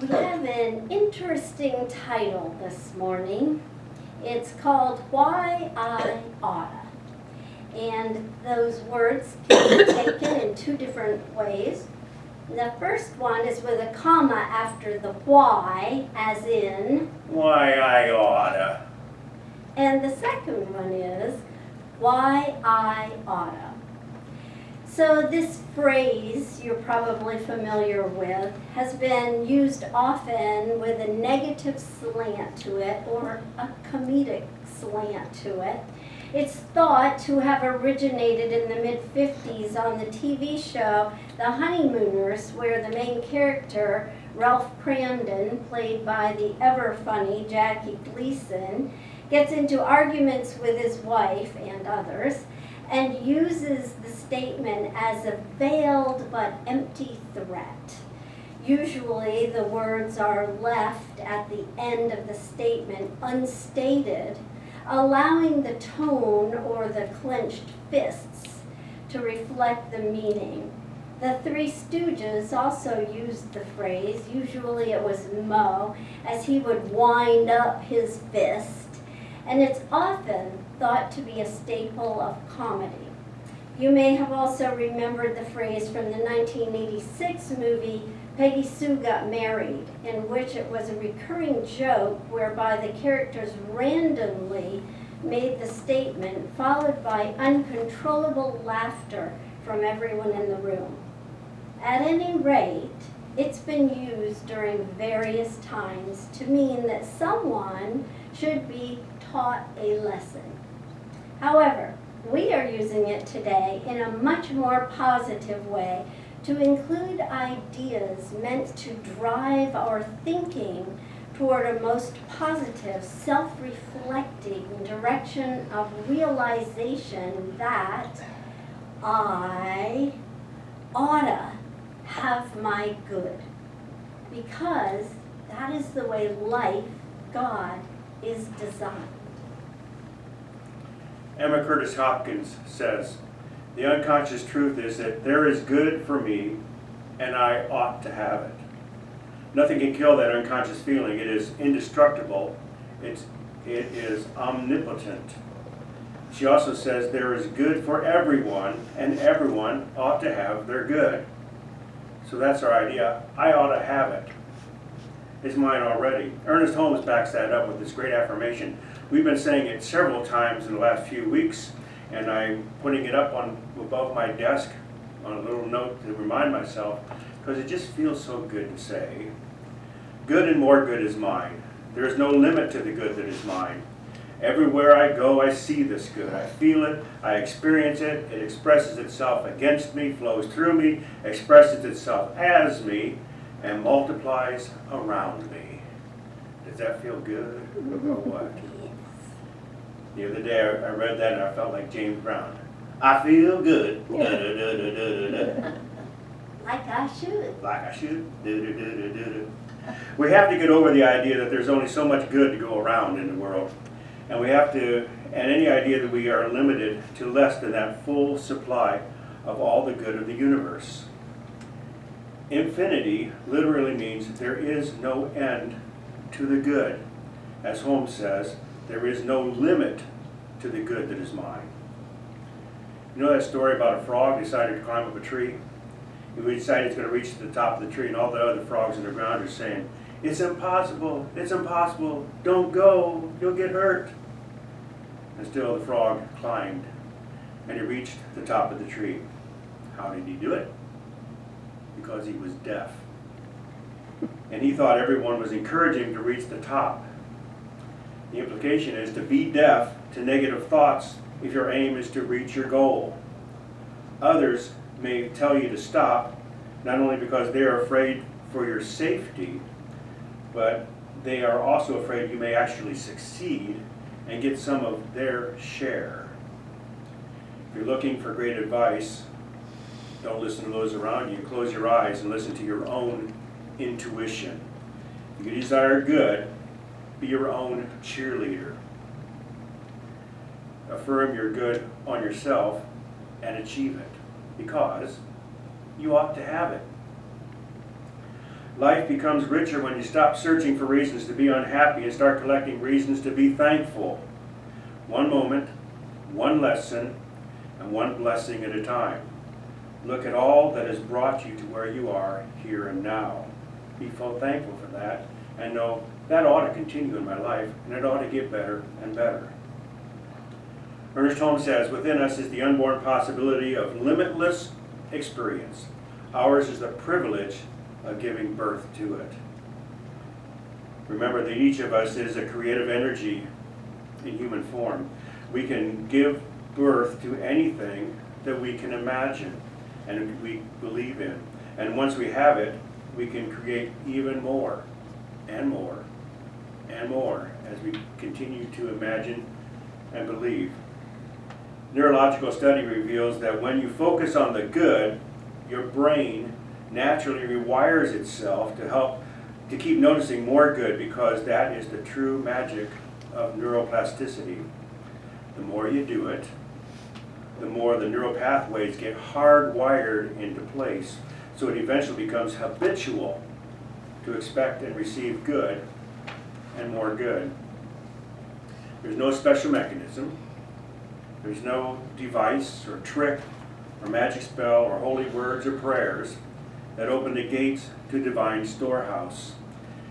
We have an interesting title this morning. It's called Why I Oughta. And those words can be taken in two different ways. The first one is with a comma after the why, as in, Why I oughta. and the second one is, Why I Oughta. So this phrase you're probably familiar with has been used often with a negative slant to it or a comedic slant to it. It's thought to have originated in the mid-50s on the TV show The Honeymooners, where the main character, Ralph Cramden, played by the ever-funny Jackie Gleason, gets into arguments with his wife and others, and uses the statement as a veiled but empty threat. Usually the words are left at the end of the statement unstated, allowing the tone or the clenched fists to reflect the meaning. The Three Stooges also used the phrase, usually it was Moe, as he would wind up his fist, and it's often thought to be a staple of comedy. You may have also remembered the phrase from the 1986 movie Peggy Sue Got Married, in which it was a recurring joke whereby the characters randomly made the statement followed by uncontrollable laughter from everyone in the room. At any rate, it's been used during various times to mean that someone should be taught a lesson. However, we are using it today in a much more positive way to include ideas meant to drive our thinking toward a most positive, self-reflecting direction of realization that I oughta have my good, because that is the way life, God, is designed. Emma Curtis Hopkins says, the unconscious truth is that there is good for me and I ought to have it. Nothing can kill that unconscious feeling. It is indestructible. It is omnipotent. She also says there is good for everyone and everyone ought to have their good. So that's our idea. I ought to have it. It's mine already. Ernest Holmes backs that up with this great affirmation. We've been saying it several times in the last few weeks, and I'm putting it up on above my desk on a little note to remind myself, because it just feels so good to say. Good and more good is mine. There is no limit to the good that is mine. Everywhere I go, I see this good. I feel it, I experience it, it expresses itself against me, flows through me, expresses itself as me, and multiplies around me. Does that feel good or what? The other day I read that and I felt like James Brown. I feel good. Da, da, da, da, da, da, da. Like I should. Like I should. Da, da, da, da, da, da. We have to get over the idea that there's only so much good to go around in the world. And we have to, and any idea that we are limited to less than that full supply of all the good of the universe. Infinity literally means there is no end to the good. As Holmes says, there is no limit to the good that is mine. You know that story about a frog decided to climb up a tree? He decided he's going to reach to the top of the tree, and all the other frogs in the ground are saying, it's impossible, don't go, you'll get hurt. And still the frog climbed, and he reached the top of the tree. How did he do it? Because he was deaf. And he thought everyone was encouraging him to reach the top. The implication is to be deaf to negative thoughts if your aim is to reach your goal. Others may tell you to stop, not only because they are afraid for your safety, but they are also afraid you may actually succeed and get some of their share. If you're looking for great advice, don't listen to those around you. Close your eyes and listen to your own intuition. If you desire good, be your own cheerleader. Affirm your good on yourself and achieve it, because you ought to have it. Life becomes richer when you stop searching for reasons to be unhappy and start collecting reasons to be thankful. One moment, one lesson, and one blessing at a time. Look at all that has brought you to where you are here and now. Be full thankful for that, and know that ought to continue in my life, and it ought to get better and better. Ernest Holmes says, within us is the unborn possibility of limitless experience. Ours is the privilege of giving birth to it. Remember that each of us is a creative energy in human form. We can give birth to anything that we can imagine and we believe in. And once we have it, we can create even more and more and more as we continue to imagine and believe. Neurological study reveals that when you focus on the good, your brain naturally rewires itself to keep noticing more good, because that is the true magic of neuroplasticity. The more you do it, the more the neural pathways get hardwired into place, so it eventually becomes habitual to expect and receive good and more good. There's no special mechanism. There's no device or trick or magic spell or holy words or prayers that open the gates to divine storehouse.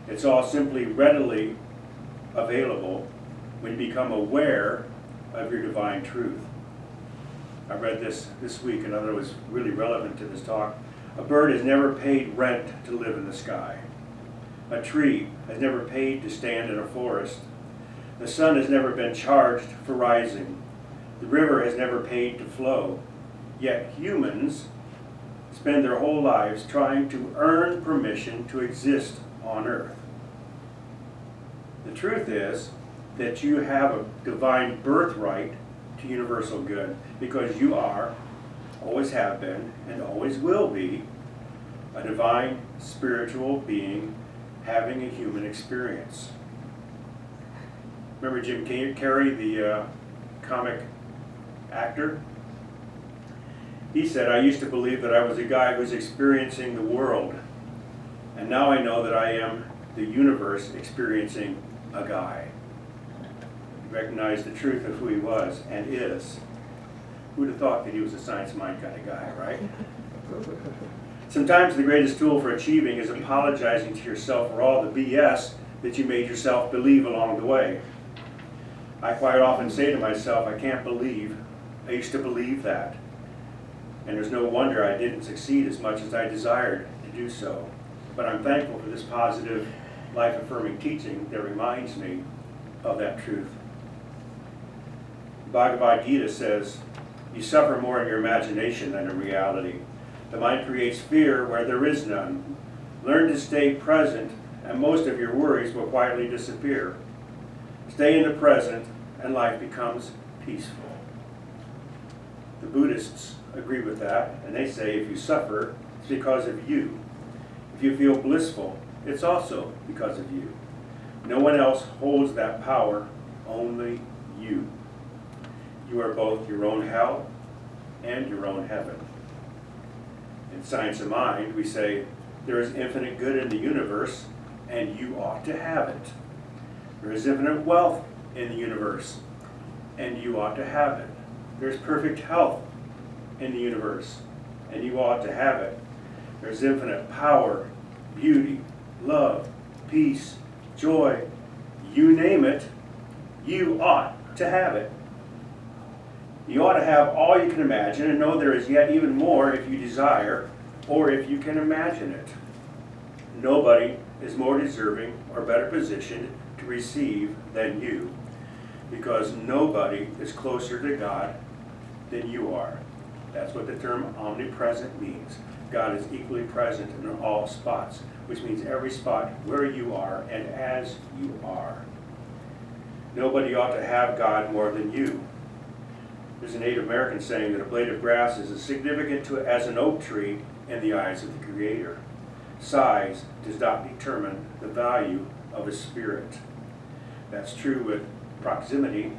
It's all simply readily available when you become aware of your divine truth. I read this week and I thought it was really relevant to this talk. A bird has never paid rent to live in the sky. A tree has never paid to stand in a forest. The sun has never been charged for rising. The river has never paid to flow. Yet humans spend their whole lives trying to earn permission to exist on earth. The truth is that you have a divine birthright to universal good, because you are, always have been, and always will be a divine spiritual being having a human experience. Remember Jim Carrey, the comic actor? He said, I used to believe that I was a guy who's experiencing the world, and now I know that I am the universe experiencing a guy. He recognized the truth of who he was and is. Who would have thought that he was a science mind kind of guy, right? Sometimes the greatest tool for achieving is apologizing to yourself for all the BS that you made yourself believe along the way. I quite often say to myself, I can't believe I used to believe that. And there's no wonder I didn't succeed as much as I desired to do so. But I'm thankful for this positive, life-affirming teaching that reminds me of that truth. The Bhagavad Gita says, you suffer more in your imagination than in reality. The mind creates fear where there is none. Learn to stay present, and most of your worries will quietly disappear. Stay in the present, and life becomes peaceful. The Buddhists agree with that, and they say if you suffer, it's because of you. If you feel blissful, it's also because of you. No one else holds that power, only you. You are both your own hell and your own heaven. In Science of Mind, we say there is infinite good in the universe, and you ought to have it. There is infinite wealth in the universe, and you ought to have it. There's perfect health in the universe, and you ought to have it. There's infinite power, beauty, love, peace, joy. You name it, you ought to have it. You ought to have all you can imagine, and know there is yet even more if you desire, or if you can imagine it. Nobody is more deserving or better positioned to receive than you, because nobody is closer to God than you are. That's what the term omnipresent means. God is equally present in all spots, which means every spot where you are and as you are. Nobody ought to have God more than you. There's a Native American saying that a blade of grass is as significant as an oak tree in the eyes of the Creator. Size does not determine the value of a spirit. That's true with proximity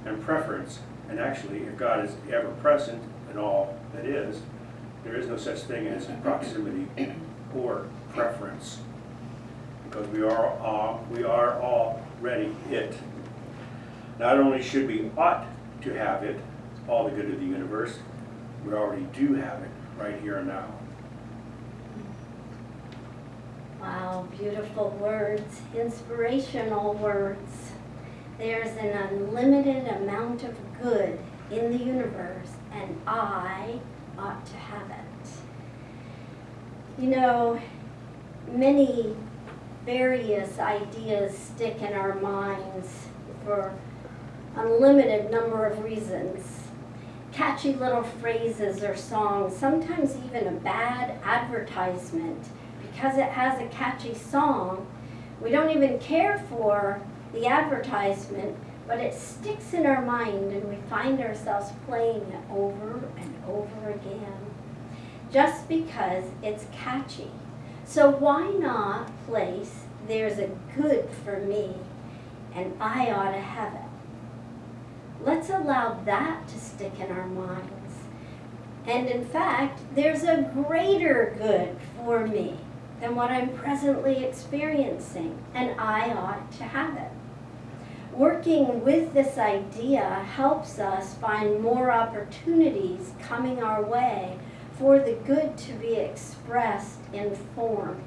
and preference. And actually, if God is ever present in all that is, there is no such thing as proximity or preference, because we are already it. Not only should we ought to have it, all the good of the universe, we already do have it right here and now. Wow, beautiful words, inspirational words. There's an unlimited amount of good in the universe, and I ought to have it. You know, many various ideas stick in our minds for unlimited number of reasons. Catchy little phrases or songs, sometimes even a bad advertisement. Because it has a catchy song, we don't even care for the advertisement, but it sticks in our mind and we find ourselves playing it over and over again just because it's catchy. So why not place "there's a good for me and I ought to have it"? Let's allow that to stick in our minds. And in fact, there's a greater good for me than what I'm presently experiencing, and I ought to have it. Working with this idea helps us find more opportunities coming our way for the good to be expressed in form.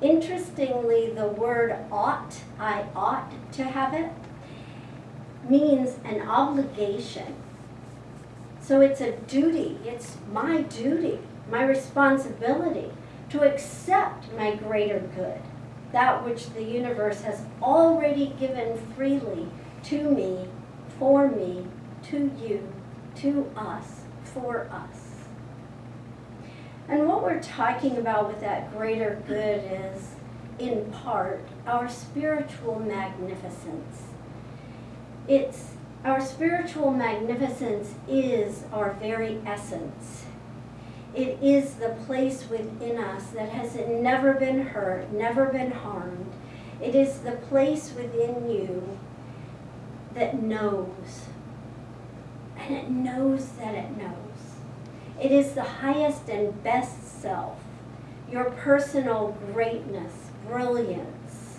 Interestingly, the word ought, I ought to have it, means an obligation. So it's a duty, it's my duty, my responsibility to accept my greater good, that which the universe has already given freely to me, for me, to you, to us, for us. And what we're talking about with that greater good is, in part, our spiritual magnificence. Our spiritual magnificence is our very essence. It is the place within us that has never been hurt, never been harmed. It is the place within you that knows. And it knows that it knows. It is the highest and best self, your personal greatness, brilliance,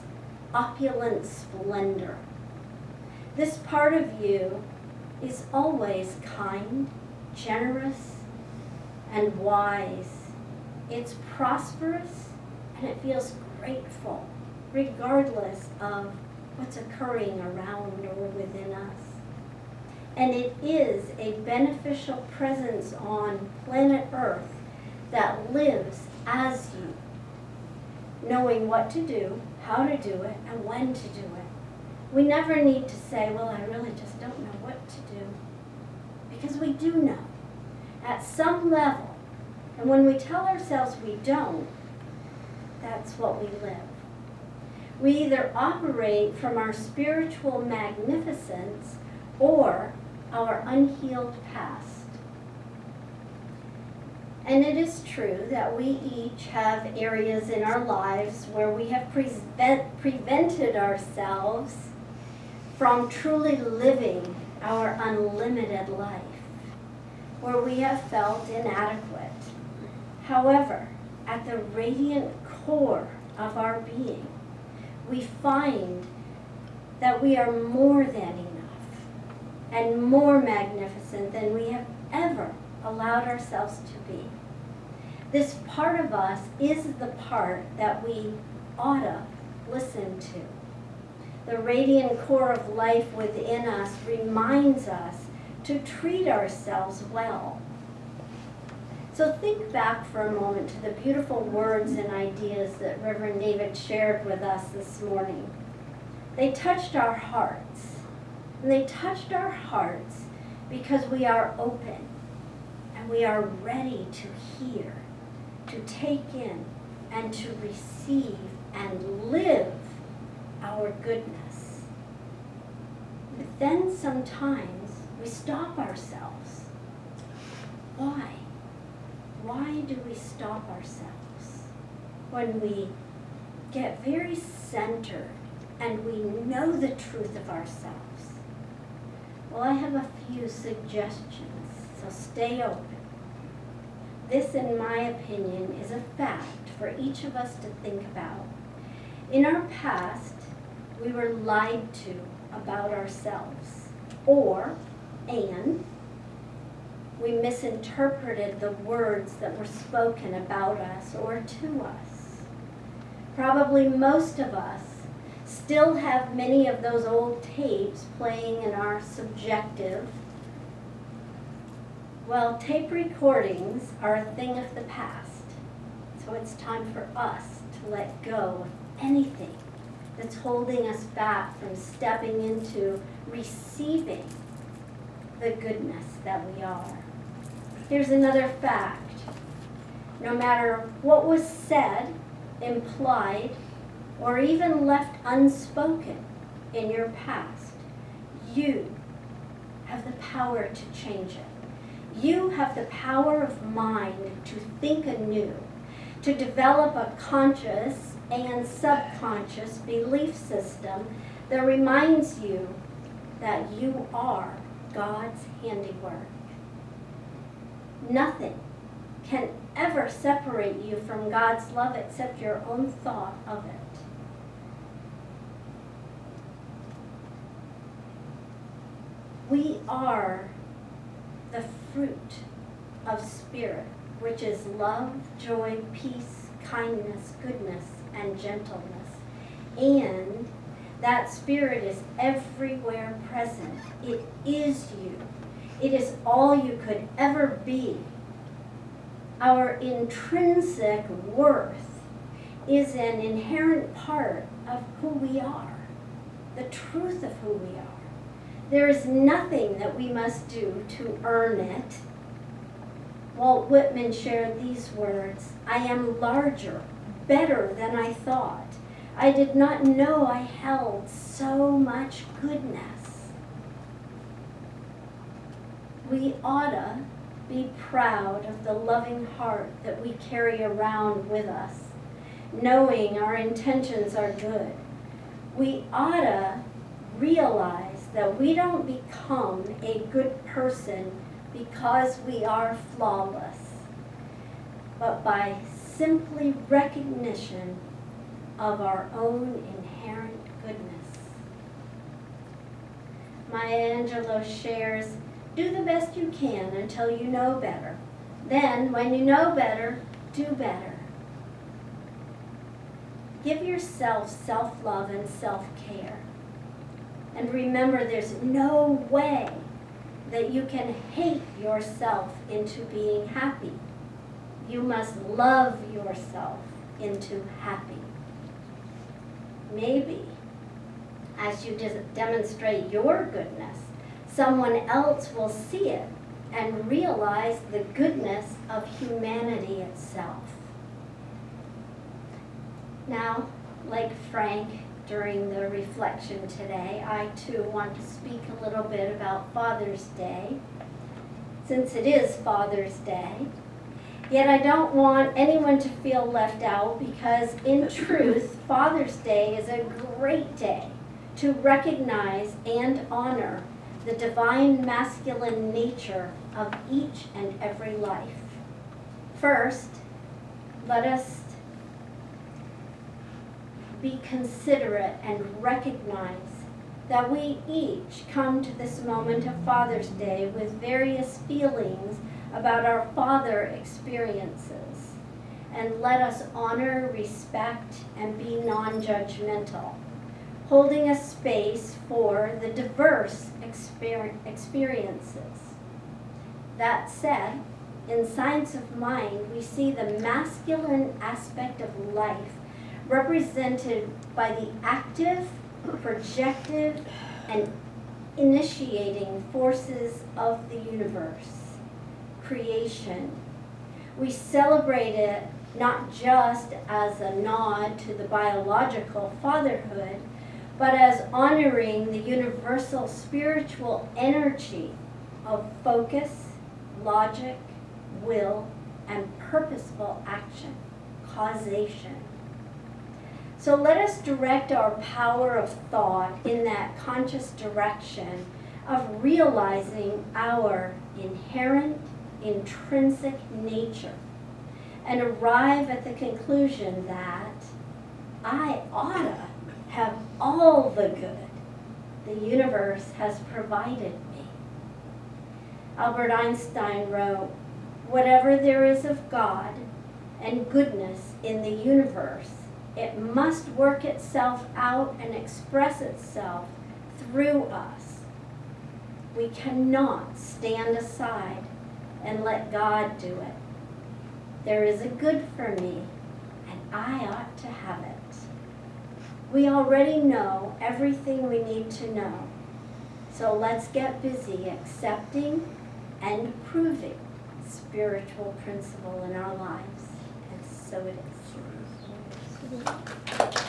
opulent splendor. This part of you is always kind, generous, and wise. It's prosperous and it feels grateful, regardless of what's occurring around or within us. And it is a beneficial presence on planet Earth that lives as you, knowing what to do, how to do it, and when to do it. We never need to say, well, I really just don't know what to do. Because we do know. At some level, and when we tell ourselves we don't, that's what we live. We either operate from our spiritual magnificence or our unhealed past. And it is true that we each have areas in our lives where we have prevented ourselves from truly living our unlimited life, where we have felt inadequate. However, at the radiant core of our being, we find that we are more than enough and more magnificent than we have ever allowed ourselves to be. This part of us is the part that we oughta listen to. The radiant core of life within us reminds us to treat ourselves well. So think back for a moment to the beautiful words and ideas that Reverend David shared with us this morning. They touched our hearts. And they touched our hearts because we are open and we are ready to hear, to take in, and to receive and live our goodness. But then sometimes we stop ourselves. Why? Why do we stop ourselves when we get very centered and we know the truth of ourselves? Well, I have a few suggestions, so stay open. this, in my opinion, is a fact for each of us to think about. In our past, we were lied to about ourselves, and we misinterpreted the words that were spoken about us or to us. Probably most of us still have many of those old tapes playing in our subjective. Well, tape recordings are a thing of the past, so it's time for us to let go of anything that's holding us back from stepping into receiving the goodness that we are. Here's another fact. No matter what was said, implied, or even left unspoken in your past, you have the power to change it. You have the power of mind to think anew, to develop a conscious and subconscious belief system that reminds you that you are God's handiwork. Nothing can ever separate you from God's love except your own thought of it. We are the fruit of Spirit, which is love, joy, peace, kindness, goodness, and gentleness. And that Spirit is everywhere present. It is you. It is all you could ever be. Our intrinsic worth is an inherent part of who we are, the truth of who we are. There is nothing that we must do to earn it. Walt Whitman shared these words, "I am larger, better than I thought. I did not know I held so much goodness." We oughta be proud of the loving heart that we carry around with us, knowing our intentions are good. We oughta realize that we don't become a good person because we are flawless, but by simply recognition of our own inherent goodness. Maya Angelou shares, "Do the best you can until you know better. Then, when you know better, do better." Give yourself self-love and self-care. And remember, there's no way that you can hate yourself into being happy. You must love yourself into happy. Maybe, as you demonstrate your goodness, someone else will see it and realize the goodness of humanity itself. Now, like Frank during the reflection today, I too want to speak a little bit about Father's Day, since it is Father's Day. Yet I don't want anyone to feel left out, because in truth, Father's Day is a great day to recognize and honor the divine masculine nature of each and every life. First, let us be considerate and recognize that we each come to this moment of Father's Day with various feelings about our father experiences. And let us honor, respect, and be non-judgmental, holding a space for the diverse experiences. That said, in Science of Mind, we see the masculine aspect of life represented by the active, projective, and initiating forces of the universe, creation. We celebrate it not just as a nod to the biological fatherhood, but as honoring the universal spiritual energy of focus, logic, will, and purposeful action, causation. So let us direct our power of thought in that conscious direction of realizing our inherent intrinsic nature and arrive at the conclusion that I oughta have all the good the universe has provided me. Albert Einstein wrote, "Whatever there is of God and goodness in the universe, it must work itself out and express itself through us. We cannot stand aside and let God do it. There is a good for me, and I ought to have it." We already know everything we need to know, so let's get busy accepting and proving spiritual principle in our lives, and so it is. So it is.